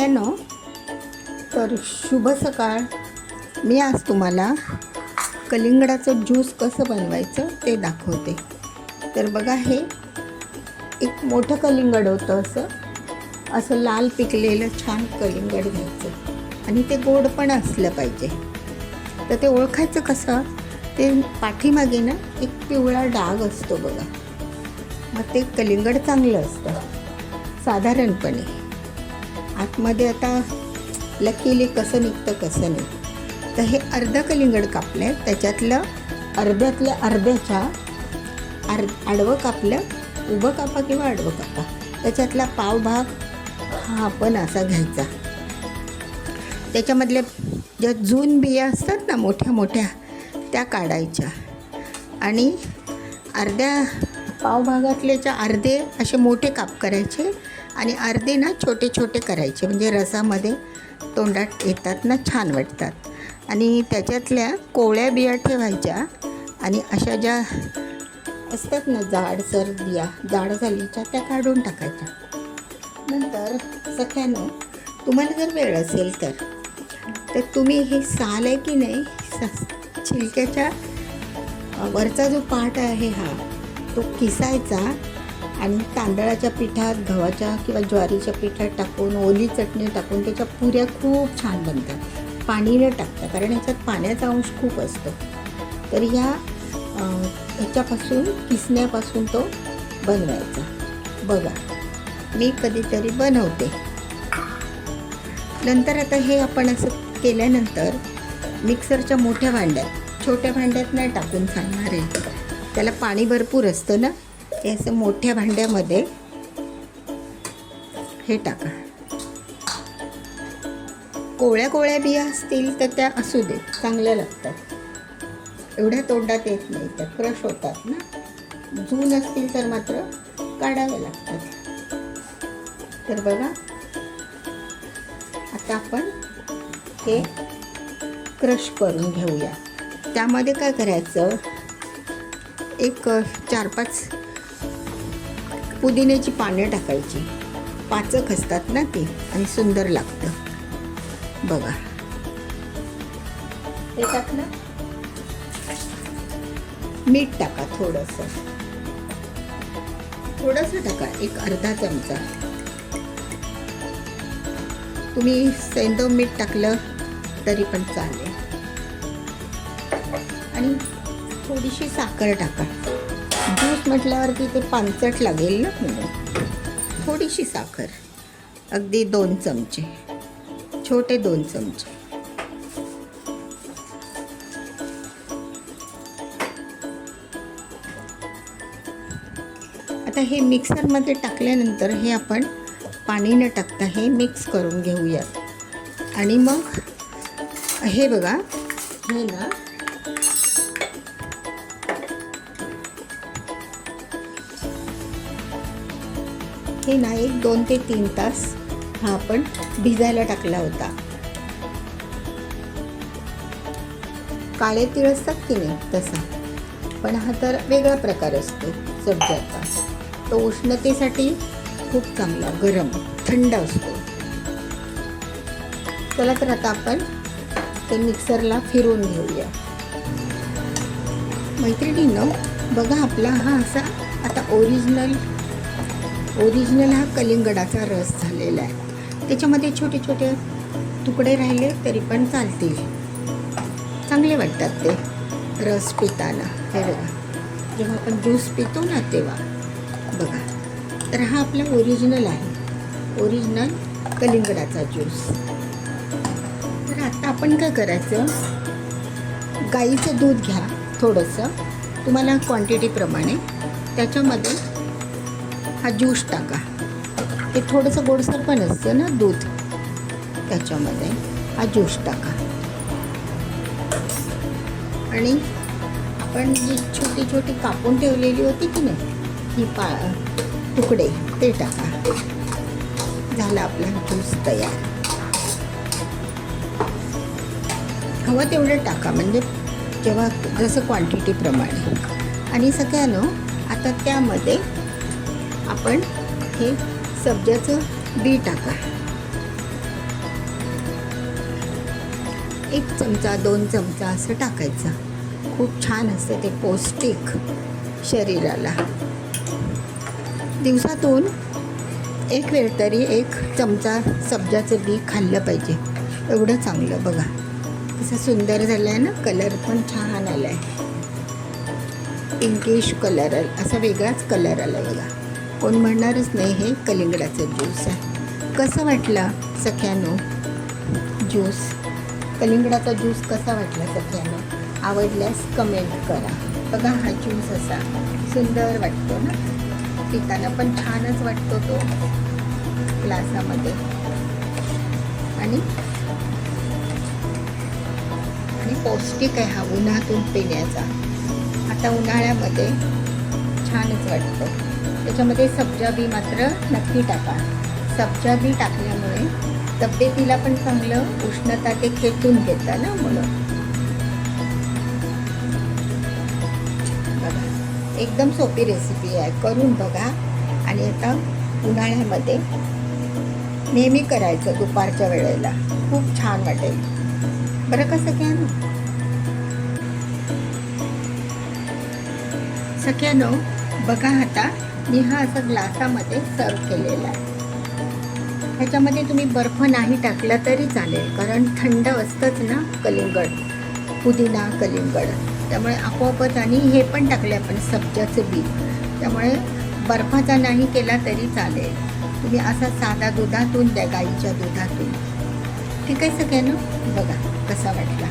सगळ्यांनो, तर शुभ सकाळ. मी आज तुम्हाला कलिंगडाचं ज्यूस कसं बनवायचं ते दाखवते. तर बघा, हे एक मोठं कलिंगड होतं. असं लाल पिकलेलं छान कलिंगड घ्यायचं आणि ते गोड पण असलं पाहिजे. तर ते ओळखायचं कसं? ते पाठीमागे ना एक पिवळा डाग असतो बघा, मग ते कलिंगड चांगलं असतं साधारणपणे. आतमध्ये आता लकीली कसं निघतं कसं नाही. तर हे अर्धं कलिंगड कापलं आहे, त्याच्यातलं अर्ध्यातल्या अर्ध्याच्या आडवं कापलं, उभं कापा किंवा आडवं कापा, त्याच्यातला पाव भाग हा आपण असा घ्यायचा. त्याच्यामधल्या ज्या जून बिया असतात ना मोठ्या मोठ्या, त्या काढायच्या आणि अर्ध्या पावभागातल्याच्या अर्धे असे मोठे काप करायचे आणि अर्धे ना छोटे छोटे करायचे, म्हणजे रसामध्ये तोंडात येतात ना, छान वाटतात. आणि त्याच्यातल्या कोवळ्या बिया ठेवायच्या आणि अशा ज्या असतात ना जाडसर बिया, जाड झालीच्या, त्या काढून टाकायच्या. नंतर सगळ्यांना तुम्हाला जर वेळ असेल तर तुम्ही हे साल आहे की नाही, छिलक्याच्या वरचा जो पार्ट आहे हा तो किसायचा आणि तांदळाच्या पिठात, गव्हाच्या किंवा ज्वारीच्या पिठात टाकून, ओली चटणी टाकून त्याच्या पुऱ्या खूप छान बनतात. पाणी न टाकता, कारण याच्यात पाण्याचा अंश खूप असतो. तर ह्याच्यापासून किसण्यापासून तो बनवायचा. बघा, मी कधीतरी बनवते. नंतर आता हे आपण असं केल्यानंतर मिक्सरच्या मोठ्या भांड्यात, छोट्या भांड्यात नाही टाकून चालणार आहे, त्याला पाणी भरपूर असतं ना. हे असं मोठ्या भांड्यामध्ये हे टाका. कोवळ्या कोवळ्या बिया असतील तर त्या असू दे, चांगल्या लागतात, एवढ्या तोंडात येत नाही, त्या क्रश होतात ना. जून असतील तर मात्र काढाव्या लागतात. तर बघा, आता आपण हे क्रश करून घेऊया. त्यामध्ये काय करायचं, एक 4-5 पुदिन्याची पानं टाकायची. पाचक असतात ना ती, आणि सुंदर लागतं. बघा, हे टाकलं. मीठ टाका, थोडंसं टाका, एक अर्धा चमचा. तुम्ही सेंधव मीठ टाकलं तरी पण चालेल. आणि थोडीशी साखर टाका. ज्यूस म्हटल्यावरती ते पानसट लागेल ना, म्हणून थोडीशी साखर, अगदी 2 चमचे, छोटे 2 चमचे. आता हे मिक्सरमध्ये टाकल्यानंतर हे आपण पाणी न टाकता हे मिक्स करून घेऊया. आणि मग हे बघा, हे ना एक 2 ते 3 तास हा आपण भिजायला टाकला होता. काळे तीळ असतात की नाही तसा, पण हा तर वेगळा प्रकार असतो सब्जाचा. तो उष्णतेसाठी खूप चांगला, गरम थंड असतो. चला, तर आता आपण ते मिक्सरला फिरवून घेऊया. मैत्रिणींनो, बघा, आपला हा असा आता ओरिजिनल हा कलिंगडाचा रस झालेला आहे. त्याच्यामध्ये छोटे छोटे तुकडे राहिले तरी पण चालतील, चांगले वाटतात ते रस पिताना. हे बघा, जेव्हा आपण ज्यूस पितो ना तेव्हा. बघा, तर हा आपला ओरिजिनल आहे, ओरिजिनल कलिंगडाचा ज्यूस. तर आता आपण काय करायचं, गाईचं दूध घ्या थोडंसं, तुम्हाला क्वांटिटीप्रमाणे. त्याच्यामध्ये हा ज्यूस टाका. ते थोडंसं गोडसर पण असतं ना दूध, त्याच्यामध्ये हा ज्यूस टाका. आणि आपण जी छोटी छोटी कापून ठेवलेली होती की नाही, ही तुकडे, ते टाका. झाला आपला ज्यूस तयार. हवं तेवढं टाका, म्हणजे जेव्हा जसं क्वांटिटीप्रमाणे. आणि सगळ्यांनो, आता त्यामध्ये आपण हे सब्जाचं बी टाका. 1 चमचा 2 चमचा असं टाकायचं. खूप छान असतं ते, पौष्टिक शरीराला. दिवसातून 1 वेळ तरी 1 चमचा सब्जाचं बी खाल्लं पाहिजे. एवढं चांगलं. बघा कसं सुंदर झालं आहे ना, कलर पण छान आला आहे, पिंकिश कलर असा वेगळाच कलर आला बघा. कोण म्हणणारच नाही हे कलिंगडाचं ज्यूस आहे. कसं वाटलं सख्यानो ज्यूस? कलिंगडाचा ज्यूस कसा वाटला सख्यानो? आवडल्यास कमेंट करा. बघा हा ज्यूस असा सुंदर वाटतो ना, पिताना पण छानच वाटतो तो ग्लासामध्ये. आणि पौष्टिक आहे हा, उन्हातून पिण्याचा. आता उन्हाळ्यामध्ये छानच वाटतं. त्याच्यामध्ये सब्जा बी मात्र नक्की टाका. सब्जा बी टाकल्यामुळे तब्येतीला पण चांगलं, उष्णता ते खेचून घेतं ना, म्हणून. बघा एकदम सोपी रेसिपी आहे, करून बघा. आणि आता उन्हाळ्यामध्ये नेहमी करायचं दुपारच्या वेळेला, खूप छान वाटेल बरं. कसं घ्या ना सख्यानो, बघा आता मी हा असं ग्लासामध्ये सर्व केलेला आहे. ह्याच्यामध्ये तुम्ही बर्फ नाही टाकला तरी चालेल, कारण थंड असतंच ना कलिंगड, पुदिना कलिंगड, त्यामुळे आपोआपच. आणि हे पण टाकले आपण सब्जाचं बी, त्यामुळे बर्फाचा नाही केला तरी चालेल. तुम्ही असा साधा दुधातून द्या, गाईच्या दुधातून. ठीक आहे सगळ्यांना? बघा कसा वाटला.